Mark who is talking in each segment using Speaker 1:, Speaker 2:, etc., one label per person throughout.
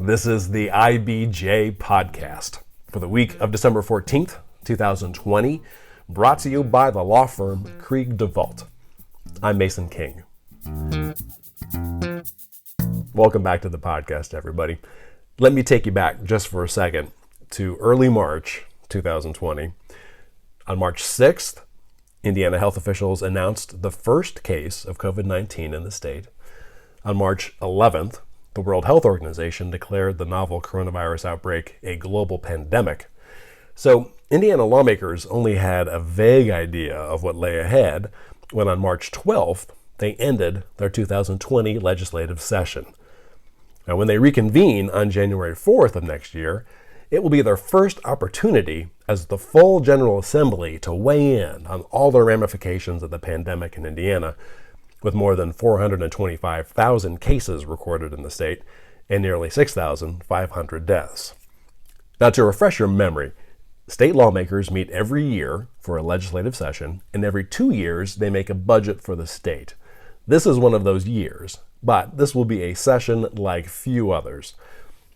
Speaker 1: This is the IBJ podcast for the week of December 14th, 2020, brought to you by the law firm Krieg DeVault. I'm Mason King. Welcome back to the podcast, everybody. Let me take you back just for a second to early March 2020. On March 6th, Indiana health officials announced the first case of COVID-19 in the state. On March 11th, the World Health Organization declared the novel coronavirus outbreak a global pandemic. So Indiana lawmakers only had a vague idea of what lay ahead when on March 12th, they ended their 2020 legislative session. Now, when they reconvene on January 4th of next year, it will be their first opportunity as the full General Assembly to weigh in on all the ramifications of the pandemic in Indiana, with more than 425,000 cases recorded in the state and nearly 6,500 deaths. Now, to refresh your memory, state lawmakers meet every year for a legislative session, and every 2 years they make a budget for the state. This is one of those years, but this will be a session like few others.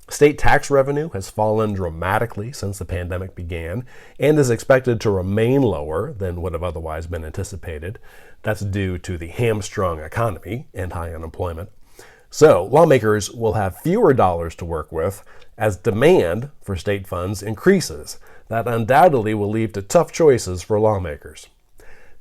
Speaker 1: State tax revenue has fallen dramatically since the pandemic began and is expected to remain lower than would have otherwise been anticipated. That's due to the hamstrung economy and high unemployment. So lawmakers will have fewer dollars to work with as demand for state funds increases. That undoubtedly will lead to tough choices for lawmakers.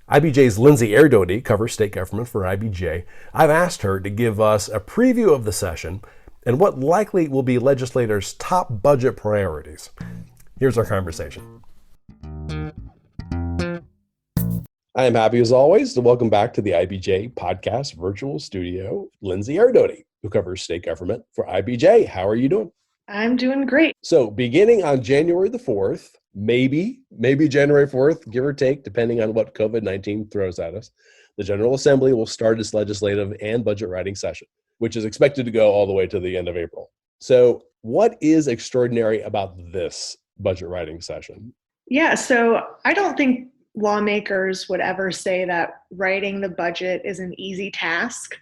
Speaker 1: IBJ's Lindsey Erdody covers state government for IBJ. I've asked her to give us a preview of the session and what likely will be legislators' top budget priorities. Here's our conversation. I am happy, as always, to welcome back to the IBJ podcast virtual studio, Lindsey Erdody, who covers state government for IBJ. How are you doing?
Speaker 2: I'm doing great.
Speaker 1: So beginning on January the 4th, maybe January 4th, give or take, depending on what COVID-19 throws at us, the General Assembly will start its legislative and budget writing session, which is expected to go all the way to the end of April. So what is extraordinary about this budget writing session?
Speaker 2: Yeah, so I don't think lawmakers would ever say that writing the budget is an easy task,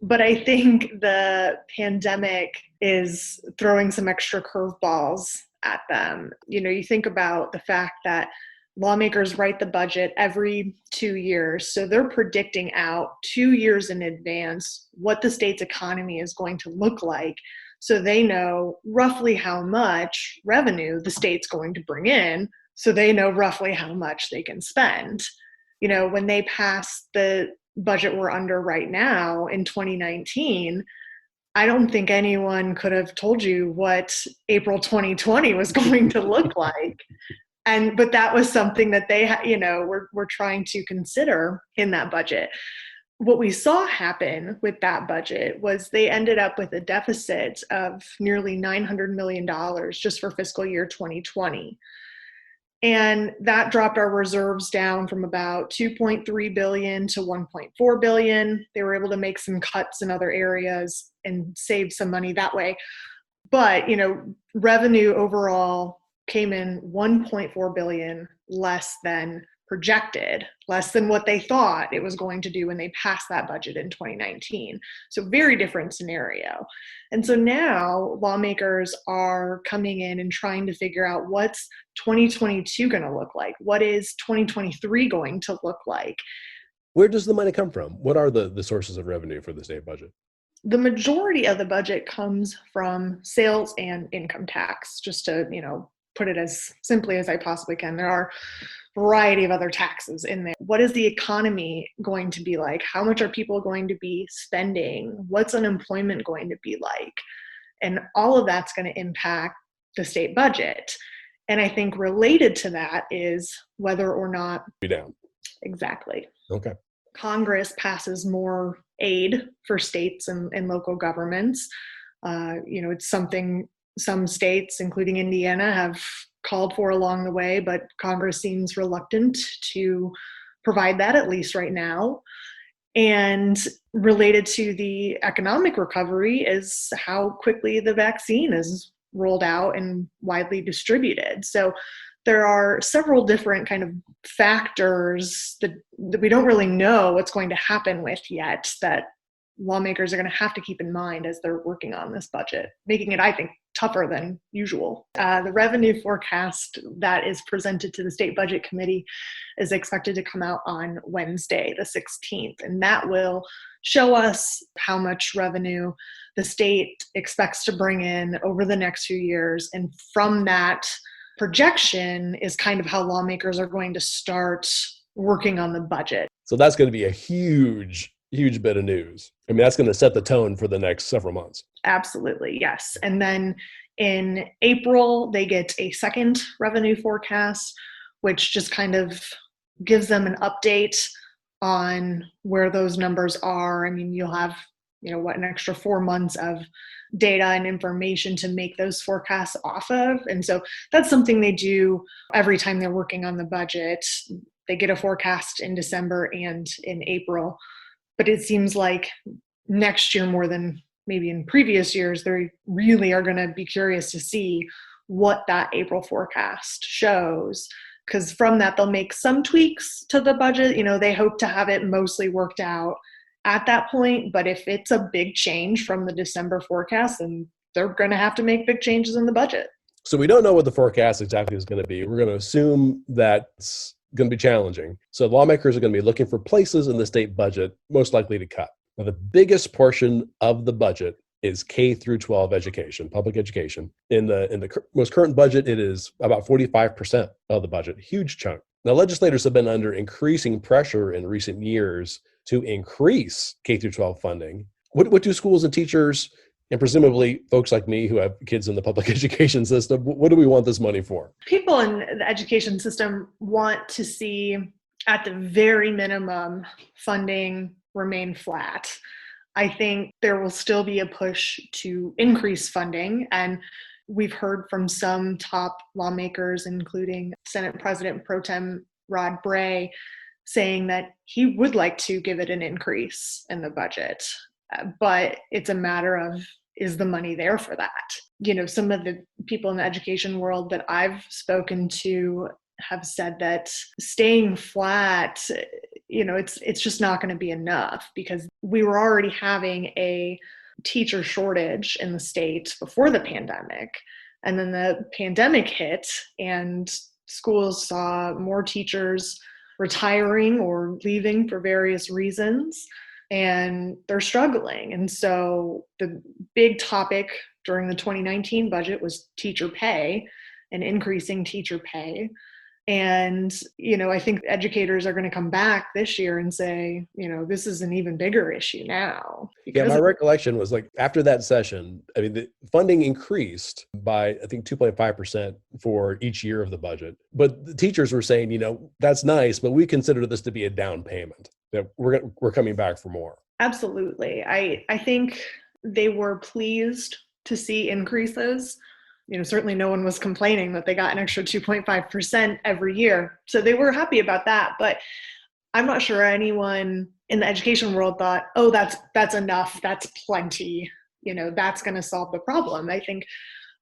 Speaker 2: but I think the pandemic is throwing some extra curveballs at them. You know, you think about the fact that lawmakers write the budget every 2 years. So they're predicting out 2 years in advance what the state's economy is going to look like. So they know roughly how much revenue the state's going to bring in. So they know roughly how much they can spend. You know, when they pass the budget we're under right now in 2019, I don't think anyone could have told you what April 2020 was going to look like. But that was something that they, were trying to consider in that budget. What we saw happen with that budget was they ended up with a deficit of nearly $900 million just for fiscal year 2020. And that dropped our reserves down from about $2.3 billion to $1.4 billion. They were able to make some cuts in other areas and save some money that way. But, revenue overall came in $1.4 billion less than projected, less than what they thought it was going to do when they passed that budget in 2019. So very different scenario. And so now lawmakers are coming in and trying to figure out what's 2022 going to look like? What is 2023 going to look like?
Speaker 1: Where does the money come from? What are the sources of revenue for the state budget?
Speaker 2: The majority of the budget comes from sales and income tax, just to, put it as simply as I possibly can. There are a variety of other taxes in there. What is the economy going to be like? How much are people going to be spending? What's unemployment going to be like? And all of that's going to impact the state budget. And I think related to that is whether or not
Speaker 1: be down.
Speaker 2: Exactly.
Speaker 1: Okay.
Speaker 2: Congress passes more aid for states and local governments. It's something some states, including Indiana, have called for along the way, but Congress seems reluctant to provide that, at least right now. And related to the economic recovery is how quickly the vaccine is rolled out and widely distributed. So there are several different kind of factors that we don't really know what's going to happen with yet that lawmakers are going to have to keep in mind as they're working on this budget, making it, I think, tougher than usual. The revenue forecast that is presented to the State Budget Committee is expected to come out on Wednesday, the 16th, and that will show us how much revenue the state expects to bring in over the next few years. And from that projection is kind of how lawmakers are going to start working on the budget.
Speaker 1: So that's going to be a huge bit of news. I mean, that's going to set the tone for the next several months.
Speaker 2: Absolutely, yes. And then in April, they get a second revenue forecast, which just kind of gives them an update on where those numbers are. I mean, you'll have, an extra 4 months of data and information to make those forecasts off of. And so that's something they do every time they're working on the budget. They get a forecast in December and in April. But it seems like next year, more than maybe in previous years, they really are going to be curious to see what that April forecast shows. Because from that, they'll make some tweaks to the budget. They hope to have it mostly worked out at that point. But if it's a big change from the December forecast, then they're going to have to make big changes in the budget.
Speaker 1: So we don't know what the forecast exactly is going to be. We're going to assume that it's going to be challenging. So lawmakers are going to be looking for places in the state budget most likely to cut. Now, the biggest portion of the budget is K through 12 education, public education. In the most current budget, it is about 45% of the budget, huge chunk. Now, legislators have been under increasing pressure in recent years to increase K through 12 funding. What do schools and teachers, and presumably folks like me who have kids in the public education system, what do we want this money for?
Speaker 2: People in the education system want to see, at the very minimum, funding remain flat. I think there will still be a push to increase funding, and we've heard from some top lawmakers, including Senate President Pro Tem Rod Bray, saying that he would like to give it an increase in the budget. But it's a matter of, is the money there for that? Some of the people in the education world that I've spoken to have said that staying flat, it's just not going to be enough, because we were already having a teacher shortage in the state before the pandemic. And then the pandemic hit and schools saw more teachers retiring or leaving for various reasons, and they're struggling. And so the big topic during the 2019 budget was teacher pay and increasing teacher pay. And, I think educators are going to come back this year and say, this is an even bigger issue now.
Speaker 1: Yeah, my recollection was like after that session, I mean, the funding increased by, I think, 2.5% for each year of the budget. But the teachers were saying, that's nice, but we consider this to be a down payment, that we're coming back for more.
Speaker 2: Absolutely. I think they were pleased to see increases. Certainly no one was complaining that they got an extra 2.5% every year. So they were happy about that. But I'm not sure anyone in the education world thought, oh, that's enough. That's plenty. That's going to solve the problem. I think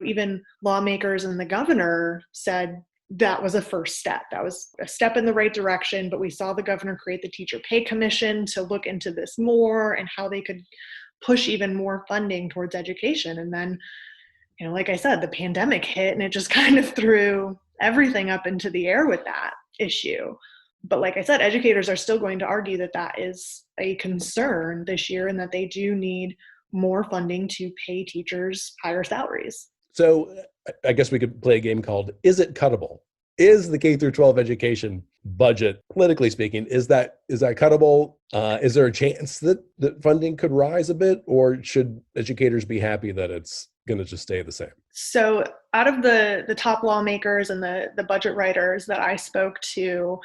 Speaker 2: even lawmakers and the governor said that was a first step. That was a step in the right direction. But we saw the governor create the Teacher Pay Commission to look into this more and how they could push even more funding towards education. And then, like I said, the pandemic hit and it just kind of threw everything up into the air with that issue. But like I said, educators are still going to argue that that is a concern this year and that they do need more funding to pay teachers higher salaries.
Speaker 1: So I guess we could play a game called Is It Cuttable? Is the K through 12 education budget, politically speaking, is that cuttable? Is there a chance that funding could rise a bit, or should educators be happy that it's going to just stay the same?
Speaker 2: So out of the top lawmakers and the budget writers that I spoke to,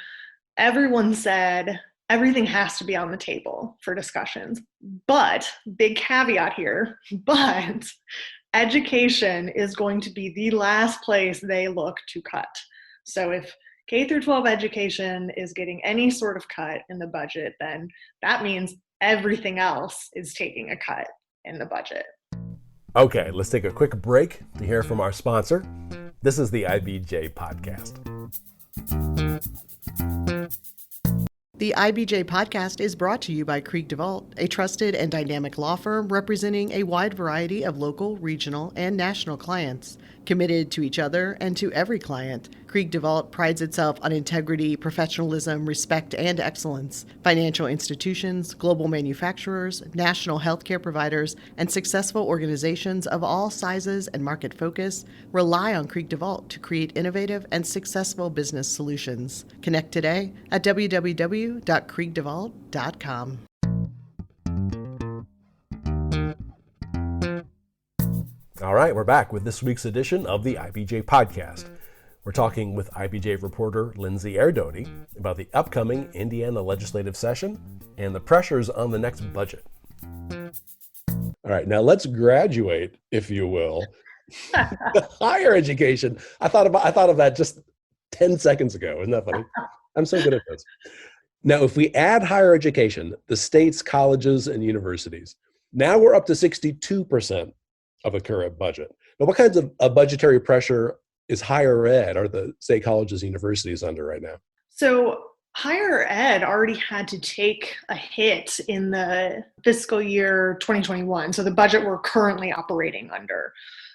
Speaker 2: everyone said everything has to be on the table for discussions. But, big caveat here, but education is going to be the last place they look to cut. So if K through 12 education is getting any sort of cut in the budget, then that means everything else is taking a cut in the budget.
Speaker 1: Okay, let's take a quick break to hear from our sponsor. This is the IBJ podcast.
Speaker 3: The IBJ podcast is brought to you by Krieg DeVault, a trusted and dynamic law firm representing a wide variety of local, regional, and national clients. Committed to each other and to every client, Krieg DeVault prides itself on integrity, professionalism, respect, and excellence. Financial institutions, global manufacturers, national healthcare providers, and successful organizations of all sizes and market focus rely on Krieg DeVault to create innovative and successful business solutions. Connect today at www.kriegdevault.com.
Speaker 1: All right, we're back with this week's edition of the IBJ podcast. We're talking with IBJ reporter Lindsey Erdody about the upcoming Indiana legislative session and the pressures on the next budget. All right, now let's graduate, if you will, higher education. I thought of that just 10 seconds ago. Isn't that funny? I'm so good at this. Now, if we add higher education, the state's colleges and universities, now we're up to 62% of a current budget. Now, what kinds of budgetary pressure is higher ed or the state colleges and universities under right now?
Speaker 2: So higher ed already had to take a hit in the fiscal year 2021. So the budget we're currently operating under.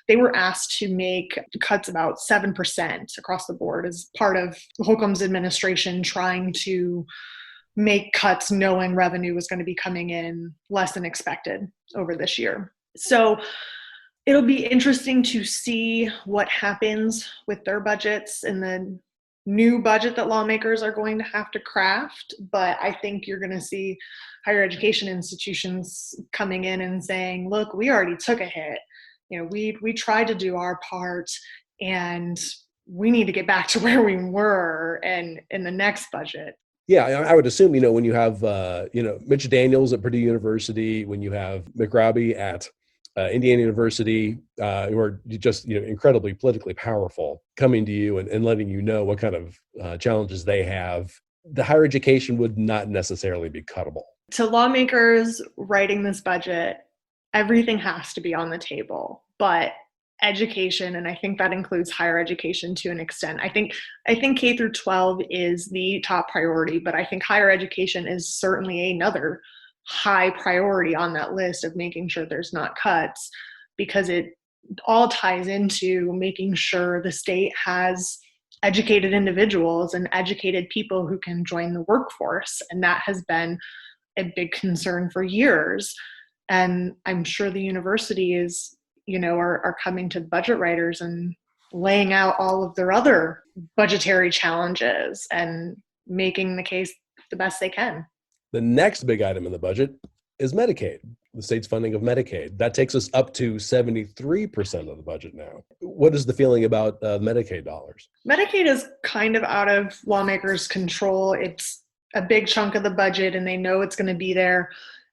Speaker 2: They were asked to make cuts about 7% across the board as part of Holcomb's administration trying to make cuts knowing revenue was going to be coming in less than expected over this year. So it'll be interesting to see what happens with their budgets and the new budget that lawmakers are going to have to craft. But I think you're going to see higher education institutions coming in and saying, look, we already took a hit. We tried to do our part and we need to get back to where we were and in the next budget.
Speaker 1: Yeah, I would assume, when you have, Mitch Daniels at Purdue University, when you have McRobbie at Indiana University, who are just incredibly politically powerful, coming to you and letting you know what kind of challenges they have, the higher education would not necessarily be cuttable.
Speaker 2: To lawmakers writing this budget, everything has to be on the table, but education, and I think that includes higher education to an extent. I think K through 12 is the top priority, but I think higher education is certainly another high priority on that list of making sure there's not cuts, because it all ties into making sure the state has educated individuals and educated people who can join the workforce. And that has been a big concern for years. And I'm sure the universities, are coming to budget writers and laying out all of their other budgetary challenges and making the case the best they can.
Speaker 1: The next big item in the budget is Medicaid, the state's funding of Medicaid. That takes us up to 73% of the budget now. What is the feeling about Medicaid dollars?
Speaker 2: Medicaid is kind of out of lawmakers' control. It's a big chunk of the budget, and they know it's going to be there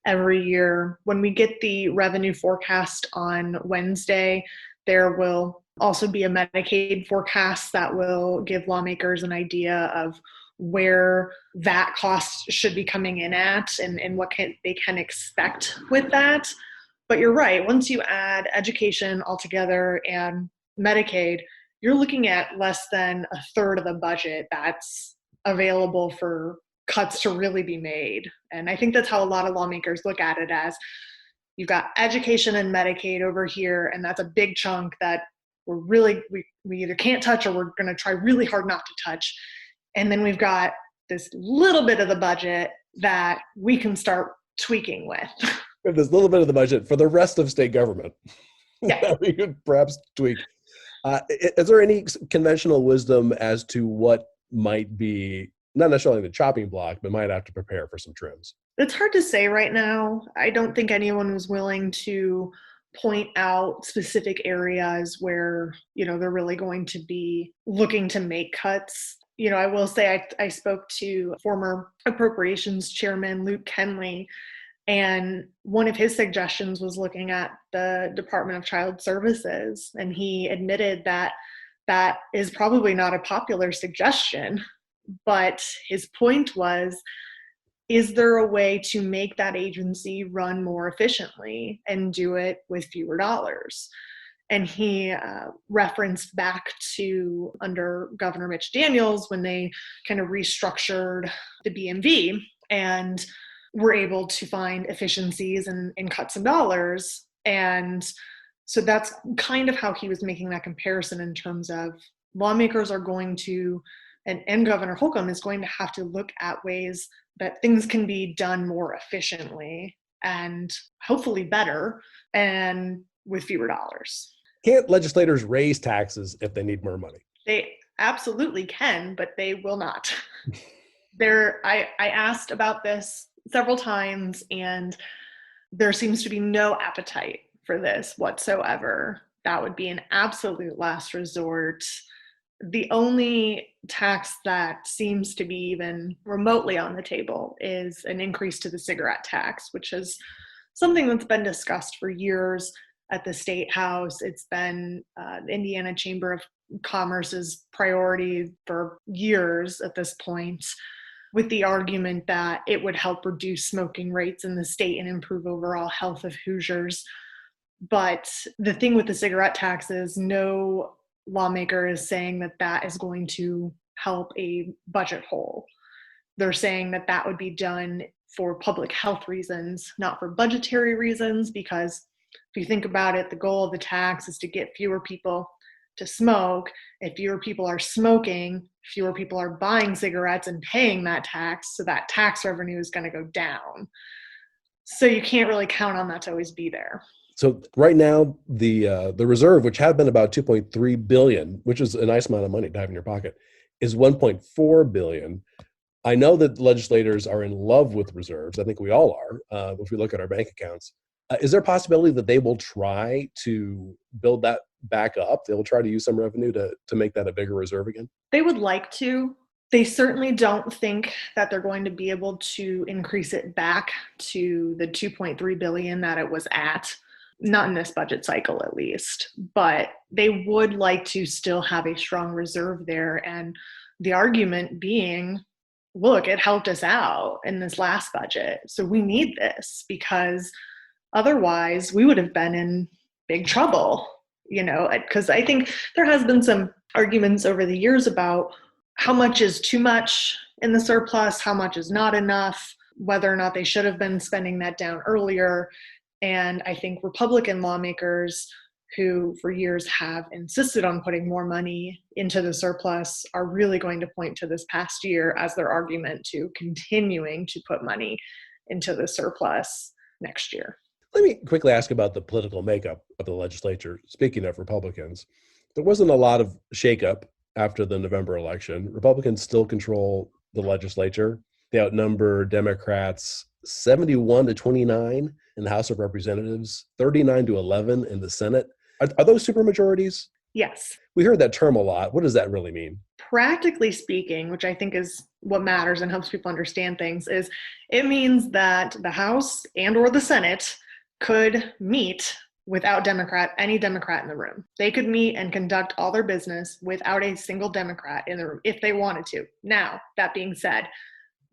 Speaker 2: every year. When we get the revenue forecast on Wednesday, there will also be a Medicaid forecast that will give lawmakers an idea of where that cost should be coming in at and what they can expect with that. But you're right, once you add education altogether and Medicaid, you're looking at less than a third of the budget that's available for cuts to really be made. And I think that's how a lot of lawmakers look at it, as you've got education and Medicaid over here, and that's a big chunk that we either can't touch or we're going to try really hard not to touch. And then we've got this little bit of the budget that we can start tweaking with.
Speaker 1: We have this little bit of the budget for the rest of state government.
Speaker 2: Yeah.
Speaker 1: That we could perhaps tweak. Is there any conventional wisdom as to what might be, not necessarily the chopping block, but might have to prepare for some trims?
Speaker 2: It's hard to say right now. I don't think anyone was willing to point out specific areas where, they're really going to be looking to make cuts. I will say I spoke to former appropriations chairman Luke Kenley, and one of his suggestions was looking at the Department of Child Services. And he admitted that that is probably not a popular suggestion, but his point was, is there a way to make that agency run more efficiently and do it with fewer dollars? And he referenced back to under Governor Mitch Daniels when they kind of restructured the BMV and were able to find efficiencies and cut some dollars. And so that's kind of how he was making that comparison in terms of lawmakers are going to, and Governor Holcomb is going to have to look at ways that things can be done more efficiently and hopefully better and with fewer dollars.
Speaker 1: Can't legislators raise taxes if they need more money?
Speaker 2: They absolutely can, but they will not. I asked about this several times, and there seems to be no appetite for this whatsoever. That would be an absolute last resort. The only tax that seems to be even remotely on the table is an increase to the cigarette tax, which is something that's been discussed for years at the Statehouse. It's been the Indiana Chamber of Commerce's priority for years at this point, with the argument that it would help reduce smoking rates in the state and improve overall health of Hoosiers. But the thing with the cigarette tax is no lawmaker is saying that that is going to help a budget hole. They're saying that that would be done for public health reasons, not for budgetary reasons, because if you think about it, the goal of the tax is to get fewer people to smoke. If fewer people are smoking, fewer people are buying cigarettes and paying that tax, so that tax revenue is going to go down. So you can't really count on that to always be there.
Speaker 1: So right now, the reserve, which had been about $2.3 billion, which is a nice amount of money to have in your pocket, is $1.4 billion. I know that legislators are in love with reserves. I think we all are, if we look at our bank accounts. Is there a possibility that they will try to build that back up? They will try to use some revenue to make that a bigger reserve again?
Speaker 2: They would like to. They certainly don't think that they're going to be able to increase it back to the $2.3 billion that it was at. Not in this budget cycle, at least. But they would like to still have a strong reserve there. And the argument being, look, it helped us out in this last budget. So we need this because otherwise we would have been in big trouble, because I think there has been some arguments over the years about how much is too much in the surplus, how much is not enough, whether or not they should have been spending that down earlier. And I think Republican lawmakers who for years have insisted on putting more money into the surplus are really going to point to this past year as their argument to continuing to put money into the surplus next year.
Speaker 1: Let me quickly ask about the political makeup of the legislature. Speaking of Republicans, there wasn't a lot of shakeup after the November election. Republicans still control the legislature. They outnumber Democrats 71-29 in the House of Representatives, 39-11 in the Senate. Are those supermajorities?
Speaker 2: Yes.
Speaker 1: We heard that term a lot. What does that really mean?
Speaker 2: Practically speaking, which I think is what matters and helps people understand things, is it means that the House and or the Senate could meet without any Democrat in the room. They could meet and conduct all their business without a single Democrat in the room if they wanted to. Now, that being said,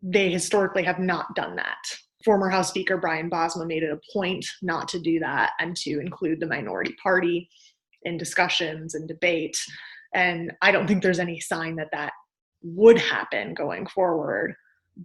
Speaker 2: they historically have not done that. Former House Speaker Brian Bosma made it a point not to do that and to include the minority party in discussions and debate. And I don't think there's any sign that that would happen going forward.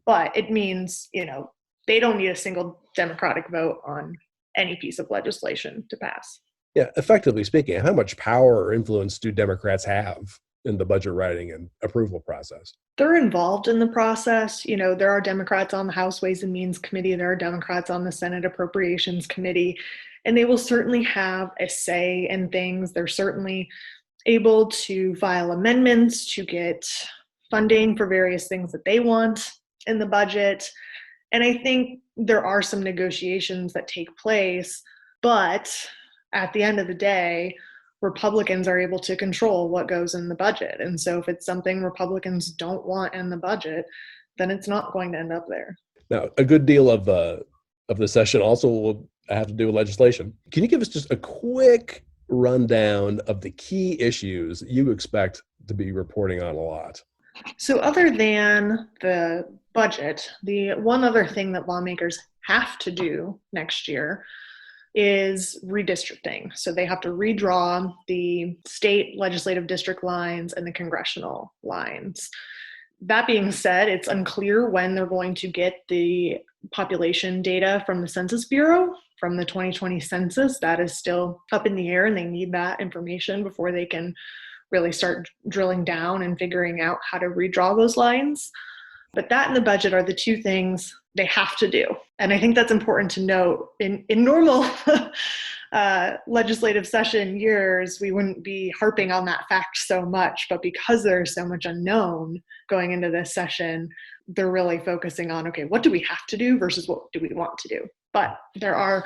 Speaker 2: But it means, they don't need a single Democratic vote on any piece of legislation to pass.
Speaker 1: Yeah, effectively speaking, how much power or influence do Democrats have in the budget writing and approval process?
Speaker 2: They're involved in the process. There are Democrats on the House Ways and Means Committee. There are Democrats on the Senate Appropriations Committee, and they will certainly have a say in things. They're certainly able to file amendments to get funding for various things that they want in the budget. And I think there are some negotiations that take place, but at the end of the day, Republicans are able to control what goes in the budget. And so if it's something Republicans don't want in the budget, then it's not going to end up there.
Speaker 1: Now, a good deal of the session also will have to do with legislation. Can you give us just a quick rundown of the key issues you expect to be reporting on a lot?
Speaker 2: So other than the budget, the one other thing that lawmakers have to do next year is redistricting. So they have to redraw the state legislative district lines and the congressional lines. That being said, it's unclear when they're going to get the population data from the Census Bureau from the 2020 census. That is still up in the air, and they need that information before they can really start drilling down and figuring out how to redraw those lines. But that and the budget are the two things they have to do. And I think that's important to note. In normal legislative session years, we wouldn't be harping on that fact so much. But because there's so much unknown going into this session, they're really focusing on, okay, what do we have to do versus what do we want to do? But there are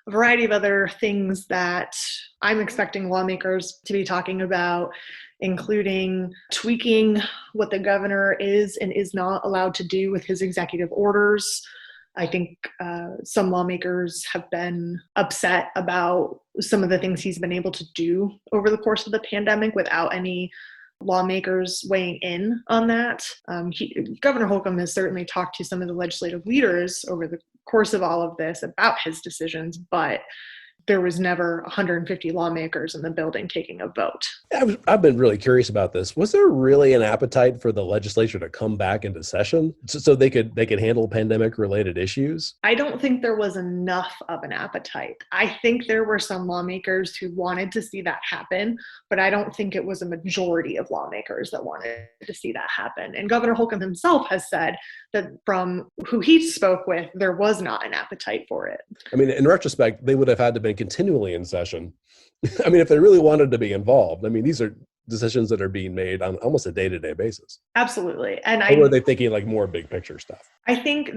Speaker 2: a variety of other things that I'm expecting lawmakers to be talking about, including tweaking what the governor is and is not allowed to do with his executive orders. I think some lawmakers have been upset about some of the things he's been able to do over the course of the pandemic without any lawmakers weighing in on that. Governor Holcomb has certainly talked to some of the legislative leaders over the course of all of this about his decisions, but there was never 150 lawmakers in the building taking a vote.
Speaker 1: I've been really curious about this. Was there really an appetite for the legislature to come back into session so they could handle pandemic-related issues?
Speaker 2: I don't think there was enough of an appetite. I think there were some lawmakers who wanted to see that happen, but I don't think it was a majority of lawmakers that wanted to see that happen. And Governor Holcomb himself has said that from who he spoke with, there was not an appetite for it.
Speaker 1: I mean, in retrospect, they would have had to be continually in session. I mean, if they really wanted to be involved, I mean, these are decisions that are being made on almost a day-to-day basis.
Speaker 2: Absolutely. And
Speaker 1: or were they thinking like more big picture stuff?
Speaker 2: I think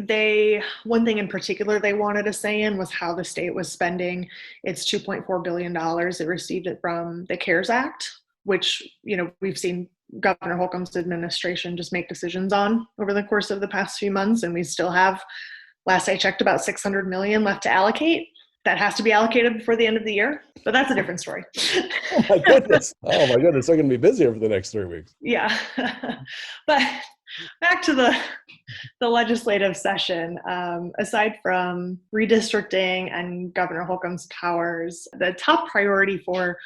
Speaker 2: one thing in particular they wanted to say in was how the state was spending its $2.4 billion. It received it from the CARES Act, which, we've seen Governor Holcomb's administration just make decisions on over the course of the past few months. And we still have, last I checked, about $600 million left to allocate. That has to be allocated before the end of the year, but that's a different story.
Speaker 1: Oh my goodness. They're going to be busier for the next 3 weeks.
Speaker 2: Yeah. But back to the legislative session, aside from redistricting and Governor Holcomb's powers, the top priority for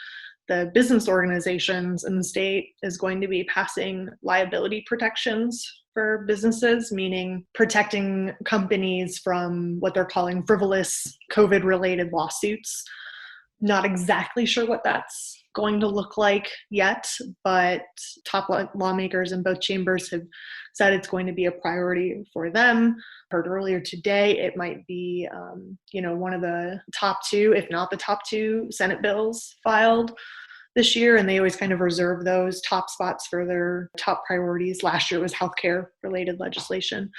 Speaker 2: the business organizations in the state is going to be passing liability protections for businesses, meaning protecting companies from what they're calling frivolous COVID-related lawsuits. Not exactly sure what that's going to look like yet, but top lawmakers in both chambers have said it's going to be a priority for them. Heard earlier today, it might be, one of the top two, if not the top two, Senate bills filed this year, and they always kind of reserve those top spots for their top priorities. Last year was healthcare related legislation.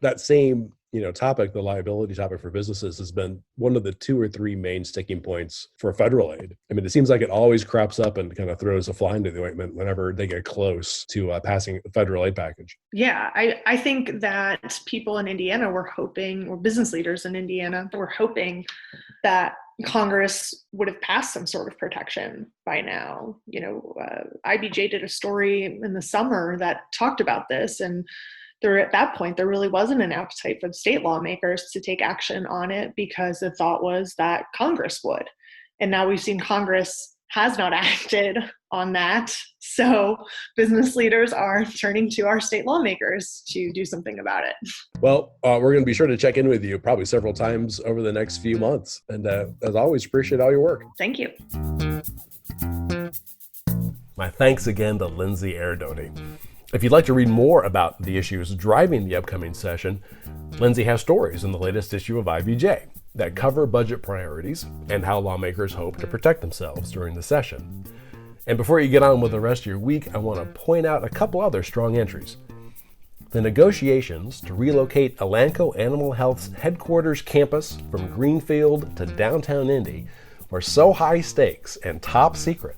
Speaker 1: That same, topic, the liability topic for businesses, has been one of the 2 or 3 main sticking points for federal aid. I mean, it seems like it always crops up and kind of throws a fly into the ointment whenever they get close to passing a federal aid package.
Speaker 2: Yeah, I think that people in Indiana were hoping, or business leaders in Indiana were hoping that Congress would have passed some sort of protection by now. IBJ did a story in the summer that talked about this, and at that point, there really wasn't an appetite for the state lawmakers to take action on it because the thought was that Congress would. And now we've seen Congress has not acted on that. So business leaders are turning to our state lawmakers to do something about it.
Speaker 1: Well, we're going to be sure to check in with you probably several times over the next few months. And as always, appreciate all your work.
Speaker 2: Thank you.
Speaker 1: My thanks again to Lindsey Erdody. If you'd like to read more about the issues driving the upcoming session, Lindsey has stories in the latest issue of IBJ that cover budget priorities and how lawmakers hope to protect themselves during the session. And before you get on with the rest of your week, I want to point out a couple other strong entries. The negotiations to relocate Elanco Animal Health's headquarters campus from Greenfield to downtown Indy were so high stakes and top secret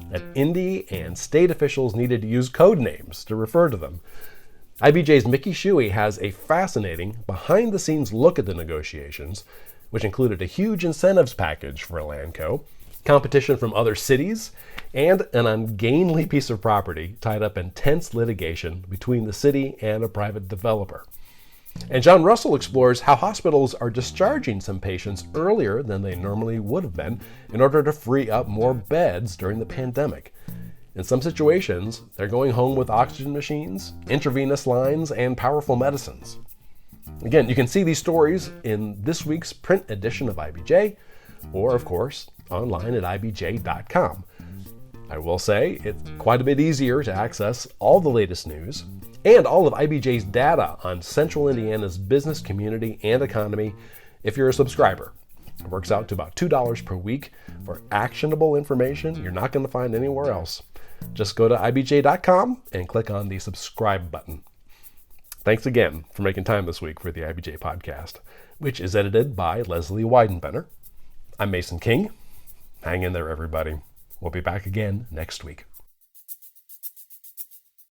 Speaker 1: that Indy and state officials needed to use code names to refer to them. IBJ's Mickey Shuey has a fascinating behind-the-scenes look at the negotiations, which included a huge incentives package for Elanco, competition from other cities, and an ungainly piece of property tied up in tense litigation between the city and a private developer. And John Russell explores how hospitals are discharging some patients earlier than they normally would have been in order to free up more beds during the pandemic. In some situations, they're going home with oxygen machines, intravenous lines, and powerful medicines. Again, you can see these stories in this week's print edition of IBJ, or of course, online at IBJ.com. I will say it's quite a bit easier to access all the latest news and all of IBJ's data on Central Indiana's business, community, and economy if you're a subscriber. It works out to about $2 per week for actionable information you're not going to find anywhere else. Just go to IBJ.com and click on the subscribe button. Thanks again for making time this week for the IBJ podcast, which is edited by Leslie Weidenbenner. I'm Mason King. Hang in there, everybody. We'll be back again next week.